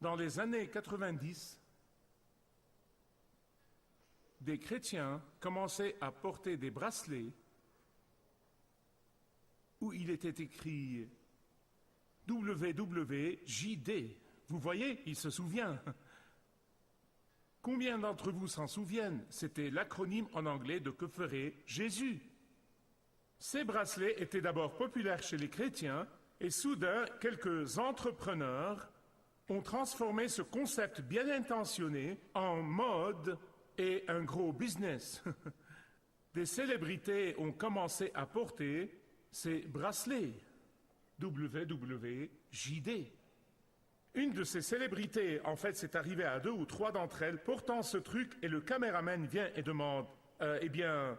Dans les années 90, des chrétiens commençaient à porter des bracelets où il était écrit WWJD. Vous voyez, il se souvient. Combien d'entre vous s'en souviennent? C'était l'acronyme en anglais de que ferait Jésus. Ces bracelets étaient d'abord populaires chez les chrétiens et soudain, quelques entrepreneurs ont transformé ce concept bien intentionné en mode et un gros business. Des célébrités ont commencé à porter ces bracelets WWJD. Une de ces célébrités, en fait, c'est arrivé à 2 ou 3 d'entre elles, portant ce truc, et le caméraman vient et demande « Eh bien,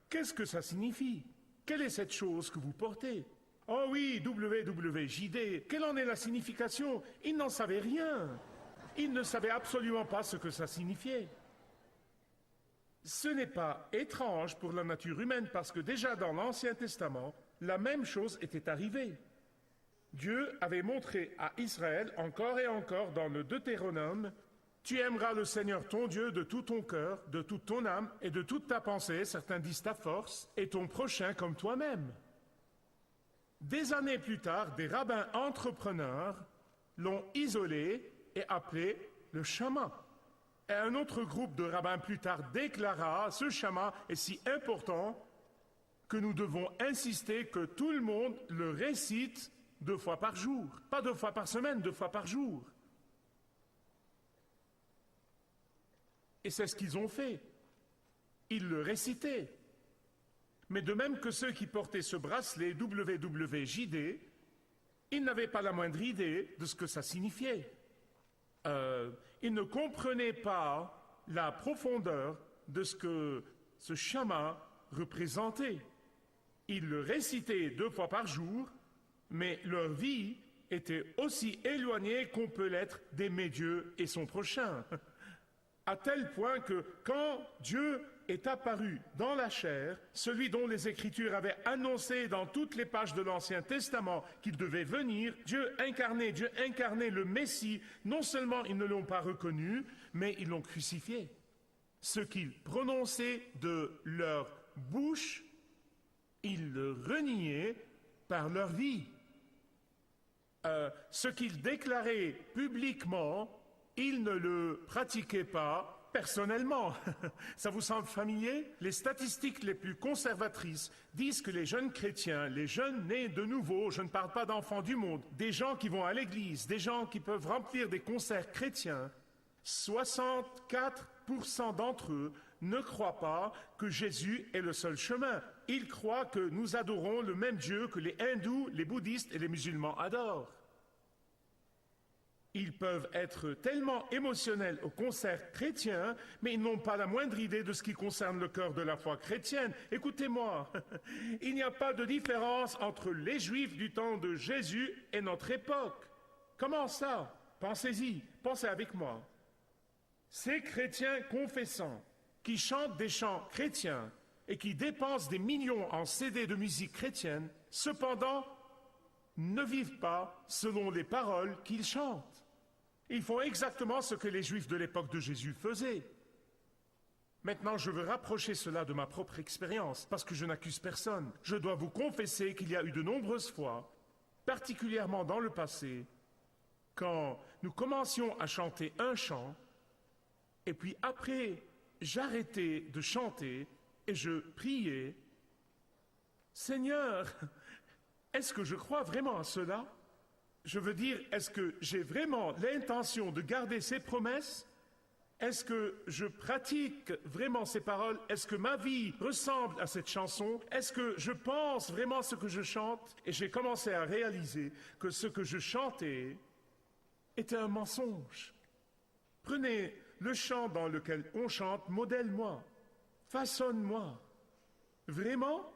qu'est-ce que ça signifie? Quelle est cette chose que vous portez ?» Oh oui, WWJD, quelle en est la signification? Il n'en savait rien. Il ne savait absolument pas ce que ça signifiait. Ce n'est pas étrange pour la nature humaine parce que déjà dans l'Ancien Testament, la même chose était arrivée. Dieu avait montré à Israël encore et encore dans le Deutéronome « Tu aimeras le Seigneur ton Dieu de tout ton cœur, de toute ton âme et de toute ta pensée, certains disent ta force, et ton prochain comme toi-même. » Des années plus tard, des rabbins entrepreneurs l'ont isolé et appelé le Shama. Et un autre groupe de rabbins plus tard déclara « Ce Shama est si important que nous devons insister que tout le monde le récite 2 fois par jour. Pas 2 fois par semaine, 2 fois par jour. » Et c'est ce qu'ils ont fait. Ils le récitaient. Mais de même que ceux qui portaient ce bracelet WWJD, ils n'avaient pas la moindre idée de ce que ça signifiait. Ils ne comprenaient pas la profondeur de ce que ce Shama représentait. Ils le récitaient 2 fois par jour, mais leur vie était aussi éloignée qu'on peut l'être d'aimer Dieu et son prochain. À tel point que quand Dieu est apparu dans la chair, celui dont les Écritures avaient annoncé dans toutes les pages de l'Ancien Testament qu'il devait venir, Dieu incarné, le Messie, non seulement ils ne l'ont pas reconnu, mais ils l'ont crucifié. Ce qu'ils prononçaient de leur bouche, ils le reniaient par leur vie. Ce qu'ils déclaraient publiquement, ils ne le pratiquaient pas personnellement. Ça vous semble familier? Les statistiques les plus conservatrices disent que les jeunes chrétiens, les jeunes nés de nouveau, je ne parle pas d'enfants du monde, des gens qui vont à l'église, des gens qui peuvent remplir des concerts chrétiens, 64% d'entre eux ne croient pas que Jésus est le seul chemin. Ils croient que nous adorons le même Dieu que les hindous, les bouddhistes et les musulmans adorent. Ils peuvent être tellement émotionnels au concert chrétien, mais ils n'ont pas la moindre idée de ce qui concerne le cœur de la foi chrétienne. Écoutez-moi, il n'y a pas de différence entre les Juifs du temps de Jésus et notre époque. Comment ça? Pensez-y, pensez avec moi. Ces chrétiens confessants qui chantent des chants chrétiens et qui dépensent des millions en CD de musique chrétienne, cependant, ne vivent pas selon les paroles qu'ils chantent. Ils font exactement ce que les Juifs de l'époque de Jésus faisaient. Maintenant, je veux rapprocher cela de ma propre expérience, parce que je n'accuse personne. Je dois vous confesser qu'il y a eu de nombreuses fois, particulièrement dans le passé, quand nous commencions à chanter un chant, et puis après, j'arrêtais de chanter et je priais, « Seigneur, est-ce que je crois vraiment à cela? Je veux dire, est-ce que j'ai vraiment l'intention de garder ces promesses? Est-ce que je pratique vraiment ces paroles? Est-ce que ma vie ressemble à cette chanson? Est-ce que je pense vraiment ce que je chante? » Et j'ai commencé à réaliser que ce que je chantais était un mensonge. Prenez le chant dans lequel on chante « Modèle-moi, façonne-moi ». Vraiment?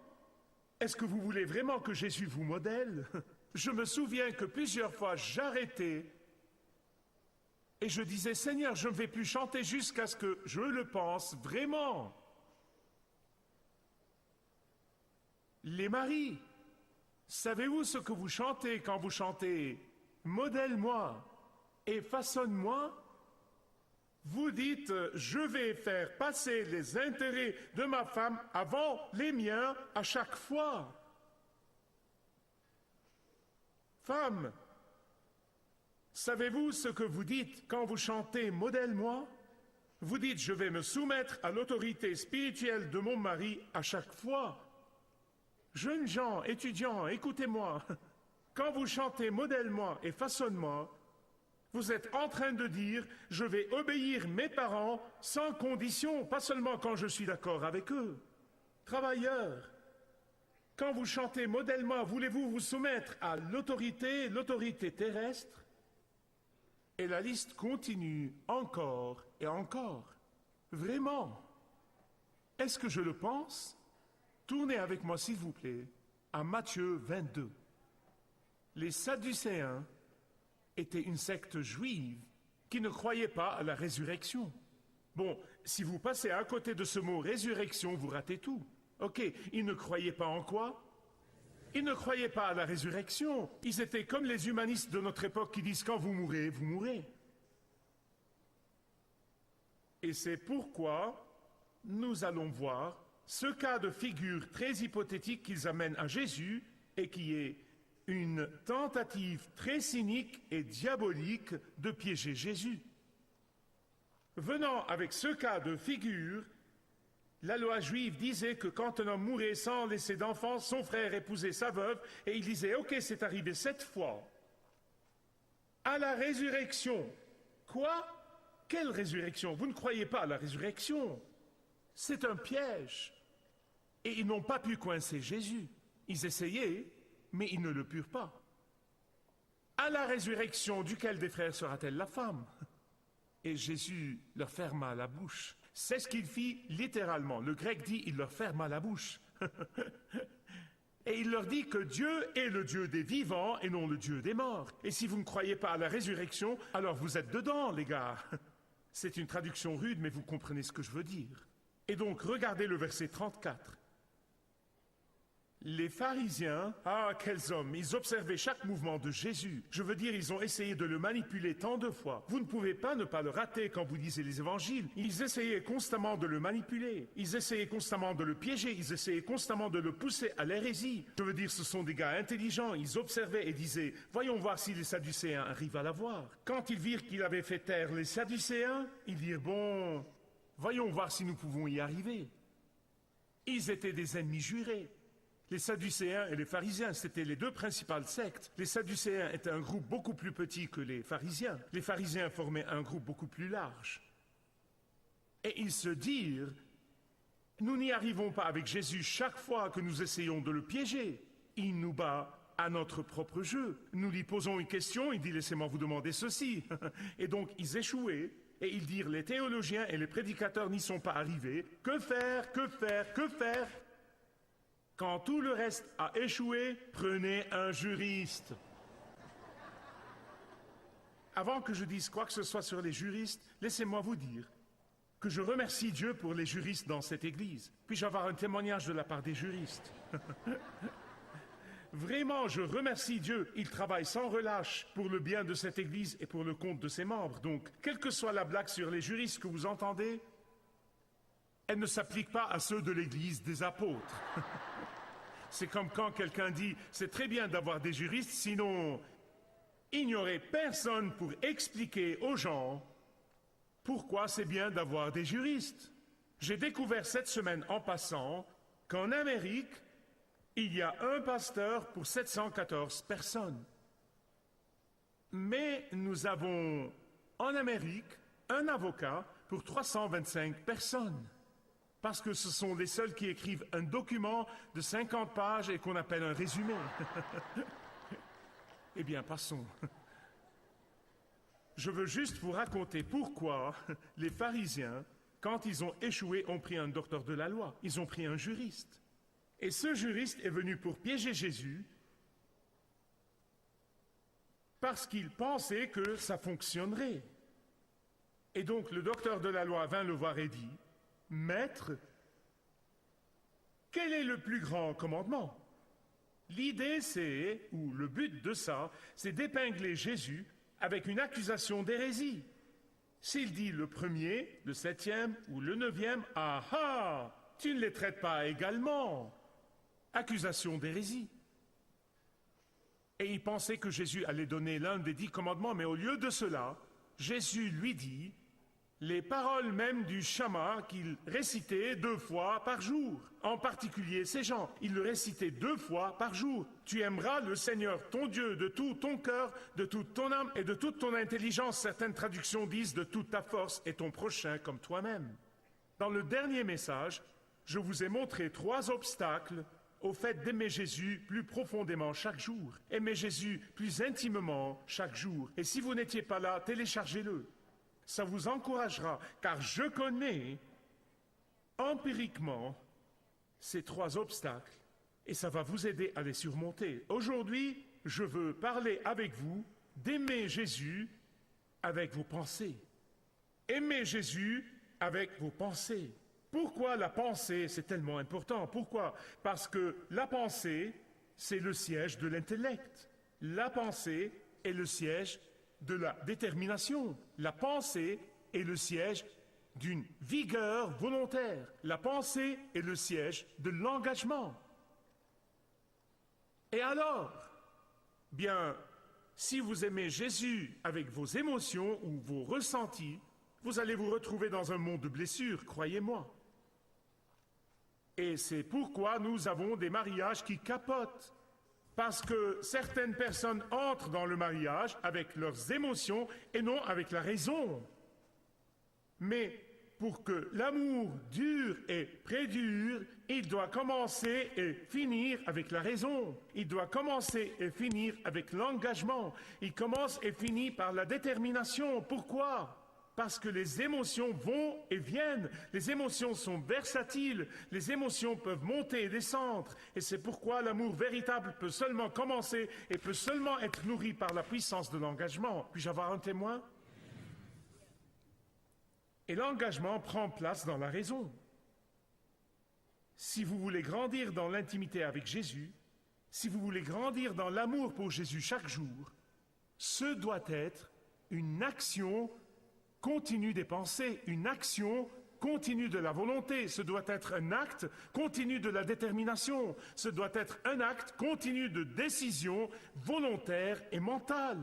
Est-ce que vous voulez vraiment que Jésus vous modèle? Je me souviens que plusieurs fois j'arrêtais et je disais « Seigneur, je ne vais plus chanter jusqu'à ce que je le pense vraiment ». Les maris, savez-vous ce que vous chantez quand vous chantez « Modèle-moi » et façonne-moi. Vous dites, je vais faire passer les intérêts de ma femme avant les miens à chaque fois. Femme, savez-vous ce que vous dites quand vous chantez « Modèle-moi » ? Vous dites « Je vais me soumettre à l'autorité spirituelle de mon mari à chaque fois ». Jeunes gens, étudiants, écoutez-moi. Quand vous chantez « Modèle-moi » et « Façonne-moi », vous êtes en train de dire « Je vais obéir mes parents sans condition, pas seulement quand je suis d'accord avec eux. » Travailleurs, quand vous chantez « Modèle-moi », voulez-vous vous soumettre à l'autorité terrestre? Et la liste continue encore et encore. Vraiment? Est-ce que je le pense? Tournez avec moi, s'il vous plaît, à Matthieu 22. Les Sadducéens étaient une secte juive qui ne croyait pas à la résurrection. Bon, si vous passez à côté de ce mot « résurrection », vous ratez tout. Ok, ils ne croyaient pas en quoi? Ils ne croyaient pas à la résurrection. Ils étaient comme les humanistes de notre époque qui disent « quand vous mourrez, vous mourrez ». Et c'est pourquoi nous allons voir ce cas de figure très hypothétique qu'ils amènent à Jésus et qui est une tentative très cynique et diabolique de piéger Jésus. Venant avec ce cas de figure, la loi juive disait que quand un homme mourait sans laisser d'enfant, son frère épousait sa veuve, et il disait « Ok, c'est arrivé 7 fois. » À la résurrection. Quoi? Quelle résurrection? Vous ne croyez pas à la résurrection? C'est un piège. Et ils n'ont pas pu coincer Jésus. Ils essayaient, mais ils ne le purent pas. À la résurrection, duquel des frères sera-t-elle la femme? Et Jésus leur ferma la bouche. C'est ce qu'il fit littéralement. Le grec dit, il leur ferma la bouche. Et il leur dit que Dieu est le Dieu des vivants et non le Dieu des morts. Et si vous ne croyez pas à la résurrection, alors vous êtes dedans, les gars. C'est une traduction rude, mais vous comprenez ce que je veux dire. Et donc, regardez le verset 34. Les pharisiens, ah, quels hommes, ils observaient chaque mouvement de Jésus. Je veux dire, ils ont essayé de le manipuler tant de fois. Vous ne pouvez pas ne pas le rater quand vous lisez les évangiles. Ils essayaient constamment de le manipuler. Ils essayaient constamment de le piéger. Ils essayaient constamment de le pousser à l'hérésie. Je veux dire, ce sont des gars intelligents. Ils observaient et disaient, voyons voir si les Sadducéens arrivent à la voir. Quand ils virent qu'il avait fait taire les Sadducéens, ils dirent, bon, voyons voir si nous pouvons y arriver. Ils étaient des ennemis jurés. Les Sadducéens et les pharisiens, c'étaient les deux principales sectes. Les Sadducéens étaient un groupe beaucoup plus petit que les pharisiens. Les pharisiens formaient un groupe beaucoup plus large. Et ils se dirent, nous n'y arrivons pas avec Jésus chaque fois que nous essayons de le piéger. Il nous bat à notre propre jeu. Nous lui posons une question, il dit, laissez-moi vous demander ceci. Et donc, ils échouaient. Et ils dirent, les théologiens et les prédicateurs n'y sont pas arrivés. Que faire? Que faire? Que faire? Quand tout le reste a échoué, prenez un juriste. Avant que je dise quoi que ce soit sur les juristes, laissez-moi vous dire que je remercie Dieu pour les juristes dans cette église. Puis-je avoir un témoignage de la part des juristes? Vraiment, je remercie Dieu. Il travaille sans relâche pour le bien de cette église et pour le compte de ses membres. Donc, quelle que soit la blague sur les juristes que vous entendez, elle ne s'applique pas à ceux de l'église des apôtres. C'est comme quand quelqu'un dit « c'est très bien d'avoir des juristes, sinon il n'y aurait personne pour expliquer aux gens pourquoi c'est bien d'avoir des juristes. » J'ai découvert cette semaine en passant qu'en Amérique, il y a un pasteur pour 714 personnes. Mais nous avons en Amérique un avocat pour 325 personnes. Parce que ce sont les seuls qui écrivent un document de 50 pages et qu'on appelle un résumé. Eh bien, passons. Je veux juste vous raconter pourquoi les pharisiens, quand ils ont échoué, ont pris un docteur de la loi. Ils ont pris un juriste. Et ce juriste est venu pour piéger Jésus parce qu'il pensait que ça fonctionnerait. Et donc, le docteur de la loi vint le voir et dit, « Maître, quel est le plus grand commandement ?» L'idée, c'est, ou le but de ça, c'est d'épingler Jésus avec une accusation d'hérésie. S'il dit le premier, le septième ou le neuvième, ah ah, tu ne les traites pas également. Accusation d'hérésie. Et il pensait que Jésus allait donner l'un des 10 commandements, mais au lieu de cela, Jésus lui dit les paroles même du Shama qu'il récitait 2 fois par jour. En particulier ces gens, il le récitait 2 fois par jour. Tu aimeras le Seigneur ton Dieu de tout ton cœur, de toute ton âme et de toute ton intelligence. Certaines traductions disent de toute ta force et ton prochain comme toi-même. Dans le dernier message, je vous ai montré 3 obstacles au fait d'aimer Jésus plus profondément chaque jour. Aimer Jésus plus intimement chaque jour. Et si vous n'étiez pas là, téléchargez-le. Ça vous encouragera, car je connais empiriquement ces 3 obstacles et ça va vous aider à les surmonter. Aujourd'hui, je veux parler avec vous d'aimer Jésus avec vos pensées. Aimer Jésus avec vos pensées. Pourquoi la pensée, c'est tellement important? Pourquoi? Parce que la pensée, c'est le siège de l'intellect. La pensée est le siège de la détermination. La pensée est le siège d'une vigueur volontaire. La pensée est le siège de l'engagement. Et alors, bien, si vous aimez Jésus avec vos émotions ou vos ressentis, vous allez vous retrouver dans un monde de blessures, croyez-moi. Et c'est pourquoi nous avons des mariages qui capotent. Parce que certaines personnes entrent dans le mariage avec leurs émotions et non avec la raison. Mais pour que l'amour dure et prédure, il doit commencer et finir avec la raison. Il doit commencer et finir avec l'engagement. Il commence et finit par la détermination. Pourquoi ? Parce que les émotions vont et viennent, les émotions sont versatiles, les émotions peuvent monter et descendre. Et c'est pourquoi l'amour véritable peut seulement commencer et peut seulement être nourri par la puissance de l'engagement. Puis-je avoir un témoin? Et l'engagement prend place dans la raison. Si vous voulez grandir dans l'intimité avec Jésus, si vous voulez grandir dans l'amour pour Jésus chaque jour, ce doit être une action continue des pensées, une action continue de la volonté. Ce doit être un acte continu de la détermination. Ce doit être un acte continu de décision volontaire et mentale.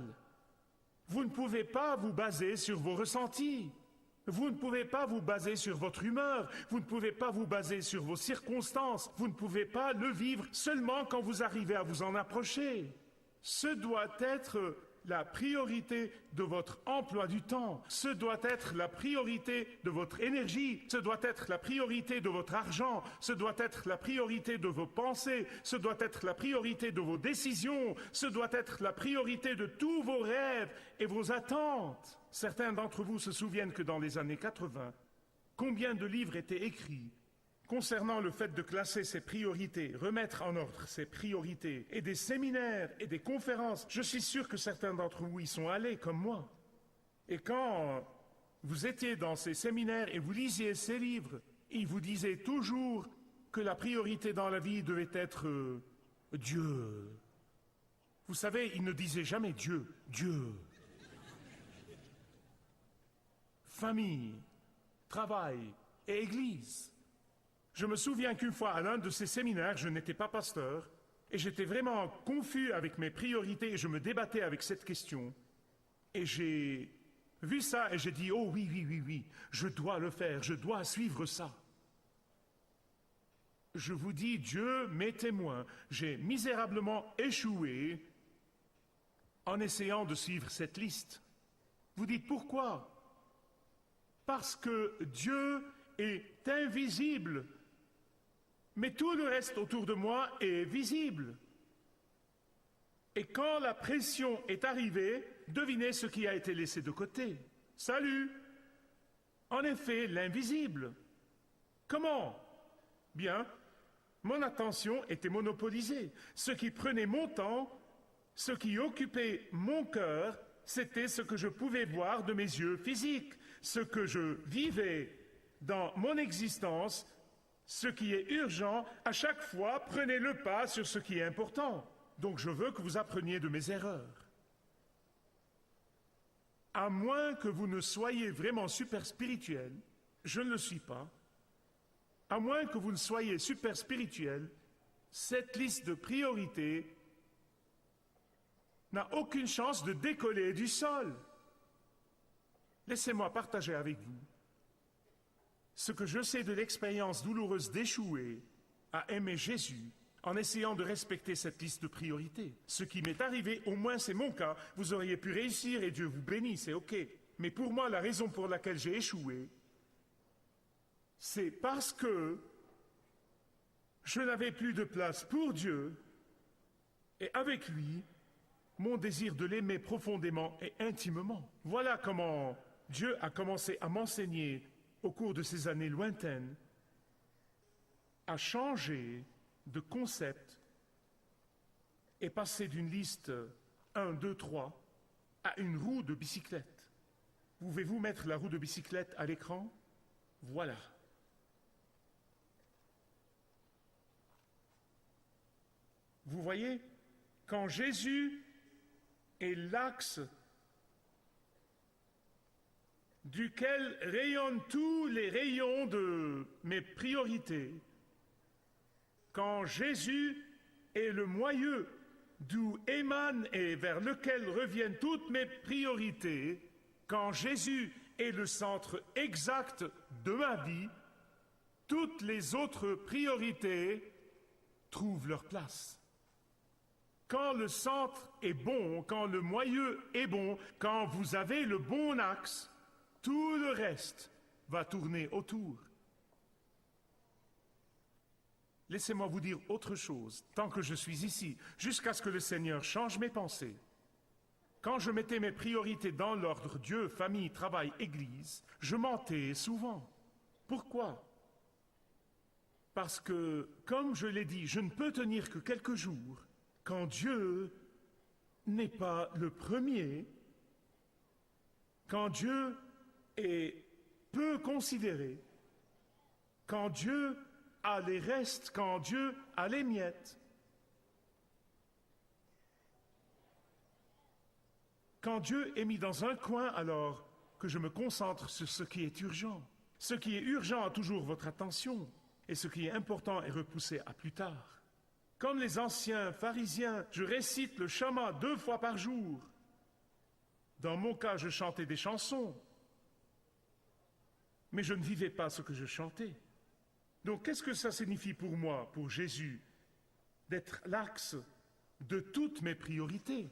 Vous ne pouvez pas vous baser sur vos ressentis. Vous ne pouvez pas vous baser sur votre humeur. Vous ne pouvez pas vous baser sur vos circonstances. Vous ne pouvez pas le vivre seulement quand vous arrivez à vous en approcher. Ce doit être la priorité de votre emploi du temps. Ce doit être la priorité de votre énergie. Ce doit être la priorité de votre argent. Ce doit être la priorité de vos pensées. Ce doit être la priorité de vos décisions. Ce doit être la priorité de tous vos rêves et vos attentes. Certains d'entre vous se souviennent que dans les années 80, combien de livres étaient écrits concernant le fait de classer ses priorités, remettre en ordre ses priorités, et des séminaires et des conférences. Je suis sûr que certains d'entre vous y sont allés comme moi. Et quand vous étiez dans ces séminaires et vous lisiez ces livres, ils vous disaient toujours que la priorité dans la vie devait être Dieu. Vous savez, ils ne disaient jamais Dieu, Dieu. Famille, travail et église. Je me souviens qu'une fois, à l'un de ces séminaires, je n'étais pas pasteur, et j'étais vraiment confus avec mes priorités, et je me débattais avec cette question. Et j'ai vu ça, et j'ai dit, oh oui, oui, oui, oui, je dois le faire, je dois suivre ça. Je vous dis, Dieu m'est témoin, j'ai misérablement échoué en essayant de suivre cette liste. Vous dites pourquoi? Parce que Dieu est invisible. Mais tout le reste autour de moi est visible. Et quand la pression est arrivée, devinez ce qui a été laissé de côté. Salut! En effet, l'invisible. Comment? Bien, mon attention était monopolisée. Ce qui prenait mon temps, ce qui occupait mon cœur, c'était ce que je pouvais voir de mes yeux physiques, ce que je vivais dans mon existence. Ce qui est urgent, à chaque fois, prenez le pas sur ce qui est important. Donc je veux que vous appreniez de mes erreurs. À moins que vous ne soyez vraiment super spirituel, je ne le suis pas, à moins que vous ne soyez super spirituel, cette liste de priorités n'a aucune chance de décoller du sol. Laissez-moi partager avec vous ce que je sais de l'expérience douloureuse d'échouer à aimer Jésus en essayant de respecter cette liste de priorités. Ce qui m'est arrivé, au moins c'est mon cas, vous auriez pu réussir et Dieu vous bénit, c'est ok. Mais pour moi, la raison pour laquelle j'ai échoué, c'est parce que je n'avais plus de place pour Dieu et avec lui, mon désir de l'aimer profondément et intimement. Voilà comment Dieu a commencé à m'enseigner au cours de ces années lointaines à changer de concept et passer d'une liste 1, 2, 3 à une roue de bicyclette. Pouvez-vous mettre la roue de bicyclette à l'écran? Voilà. Vous voyez, quand Jésus est l'axe duquel rayonnent tous les rayons de mes priorités, quand Jésus est le moyeu d'où émanent et vers lequel reviennent toutes mes priorités, quand Jésus est le centre exact de ma vie, toutes les autres priorités trouvent leur place. Quand le centre est bon, quand le moyeu est bon, quand vous avez le bon axe, tout le reste va tourner autour. Laissez-moi vous dire autre chose, tant que je suis ici, jusqu'à ce que le Seigneur change mes pensées. Quand je mettais mes priorités dans l'ordre Dieu, famille, travail, Église, je mentais souvent. Pourquoi? Parce que, comme je l'ai dit, je ne peux tenir que quelques jours quand Dieu n'est pas le premier, quand Dieu est peu considéré, quand Dieu a les restes, quand Dieu a les miettes, quand Dieu est mis dans un coin alors que je me concentre sur ce qui est urgent. Ce qui est urgent a toujours votre attention et ce qui est important est repoussé à plus tard. Comme les anciens pharisiens, je récite le Shama 2 fois par jour. Dans mon cas, je chantais des chansons, mais je ne vivais pas ce que je chantais. Donc, qu'est-ce que ça signifie pour moi, pour Jésus, d'être l'axe de toutes mes priorités?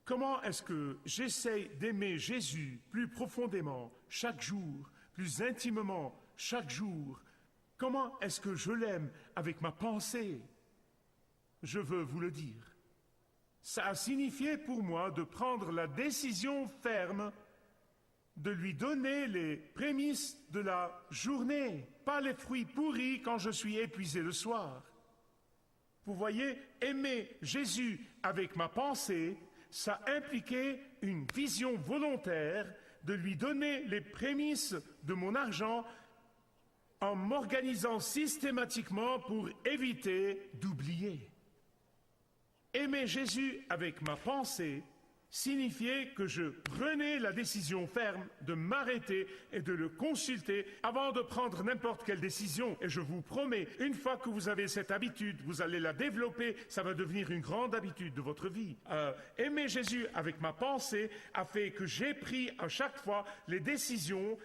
Comment est-ce que j'essaye d'aimer Jésus plus profondément chaque jour, plus intimement chaque jour? Comment est-ce que je l'aime avec ma pensée? Je veux vous le dire. Ça a signifié pour moi de prendre la décision ferme de lui donner les prémices de la journée, pas les fruits pourris quand je suis épuisé le soir. Vous voyez, aimer Jésus avec ma pensée, ça impliquait une vision volontaire de lui donner les prémices de mon argent en m'organisant systématiquement pour éviter d'oublier. Aimer Jésus avec ma pensée signifiait que je prenais la décision ferme de m'arrêter et de le consulter avant de prendre n'importe quelle décision. Et je vous promets, une fois que vous avez cette habitude, vous allez la développer, ça va devenir une grande habitude de votre vie. Aimer Jésus avec ma pensée a fait que j'ai pris à chaque fois les décisions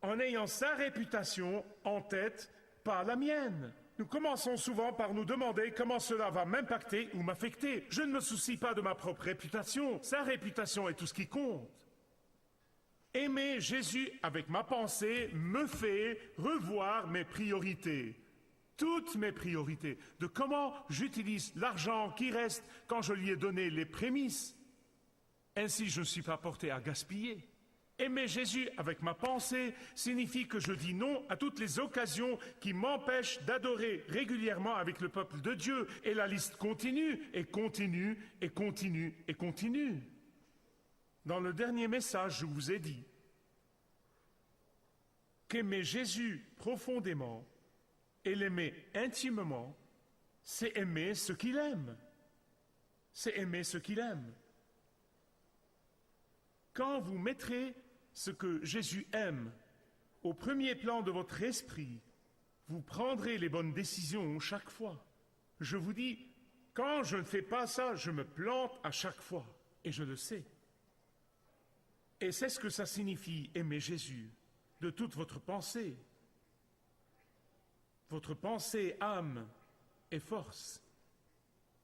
en ayant sa réputation en tête, pas la mienne. Nous commençons souvent par nous demander comment cela va m'impacter ou m'affecter. Je ne me soucie pas de ma propre réputation. Sa réputation est tout ce qui compte. Aimer Jésus avec ma pensée me fait revoir mes priorités. Toutes mes priorités. De comment j'utilise l'argent qui reste quand je lui ai donné les prémices. Ainsi, je ne suis pas porté à gaspiller. Aimer Jésus avec ma pensée signifie que je dis non à toutes les occasions qui m'empêchent d'adorer régulièrement avec le peuple de Dieu. Et la liste continue, et continue, et continue, et continue. Dans le dernier message, je vous ai dit qu'aimer Jésus profondément et l'aimer intimement, c'est aimer ce qu'il aime. C'est aimer ce qu'il aime. Quand vous mettrez ce que Jésus aime au premier plan de votre esprit, vous prendrez les bonnes décisions chaque fois. Je vous dis, quand je ne fais pas ça, je me plante à chaque fois, et je le sais. Et c'est ce que ça signifie, aimer Jésus, de toute votre pensée âme et force.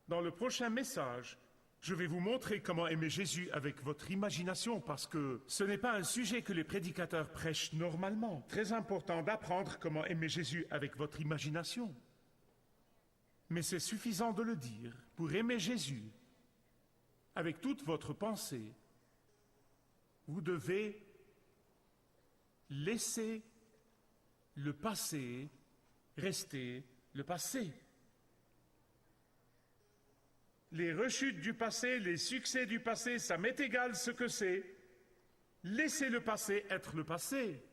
Dans le prochain message, je vais vous montrer comment aimer Jésus avec votre imagination, parce que ce n'est pas un sujet que les prédicateurs prêchent normalement. Très important d'apprendre comment aimer Jésus avec votre imagination. Mais c'est suffisant de le dire. Pour aimer Jésus avec toute votre pensée, vous devez laisser le passé rester le passé. Les rechutes du passé, les succès du passé, ça m'est égal ce que c'est. Laissez le passé être le passé.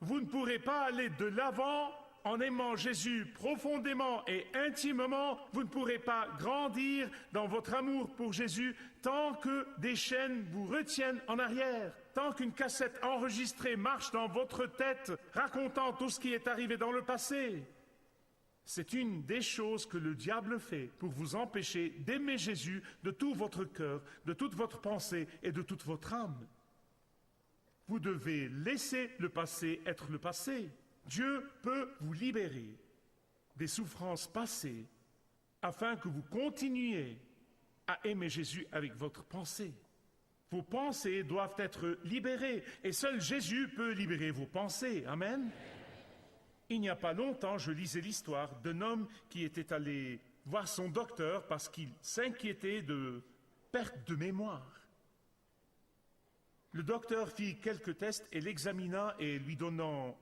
Vous ne pourrez pas aller de l'avant en aimant Jésus profondément et intimement. Vous ne pourrez pas grandir dans votre amour pour Jésus tant que des chaînes vous retiennent en arrière. Tant qu'une cassette enregistrée marche dans votre tête, racontant tout ce qui est arrivé dans le passé. C'est une des choses que le diable fait pour vous empêcher d'aimer Jésus de tout votre cœur, de toute votre pensée et de toute votre âme. Vous devez laisser le passé être le passé. Dieu peut vous libérer des souffrances passées afin que vous continuiez à aimer Jésus avec votre pensée. Vos pensées doivent être libérées et seul Jésus peut libérer vos pensées. Amen. Il n'y a pas longtemps, je lisais l'histoire d'un homme qui était allé voir son docteur parce qu'il s'inquiétait de perte de mémoire. Le docteur fit quelques tests et l'examina et lui donnant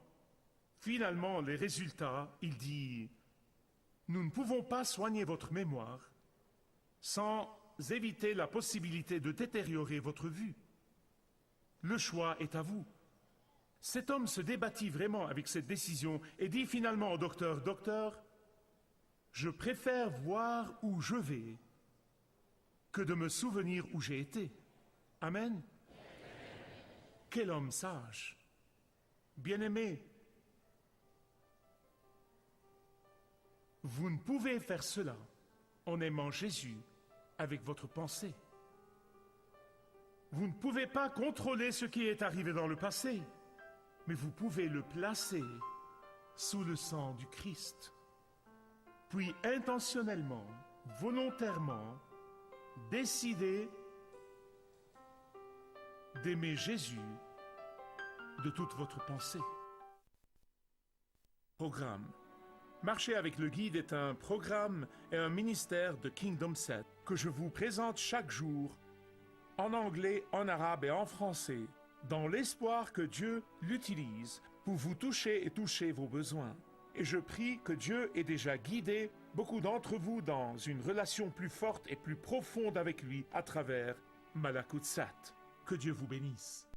finalement les résultats, il dit « Nous ne pouvons pas soigner votre mémoire sans éviter la possibilité de détériorer votre vue. Le choix est à vous. » Cet homme se débattit vraiment avec cette décision et dit finalement au docteur, « Docteur, je préfère voir où je vais que de me souvenir où j'ai été. » Amen. Quel homme sage. Bien-aimé, vous ne pouvez faire cela en aimant Jésus avec votre pensée. Vous ne pouvez pas contrôler ce qui est arrivé dans le passé, mais vous pouvez le placer sous le sang du Christ. Puis intentionnellement, volontairement, décider d'aimer Jésus de toute votre pensée. Programme. Marcher avec le guide est un programme et un ministère de Kingdom Set que je vous présente chaque jour en anglais, en arabe et en français, dans l'espoir que Dieu l'utilise pour vous toucher et toucher vos besoins. Et je prie que Dieu ait déjà guidé beaucoup d'entre vous dans une relation plus forte et plus profonde avec lui à travers Malakut Sat. Que Dieu vous bénisse.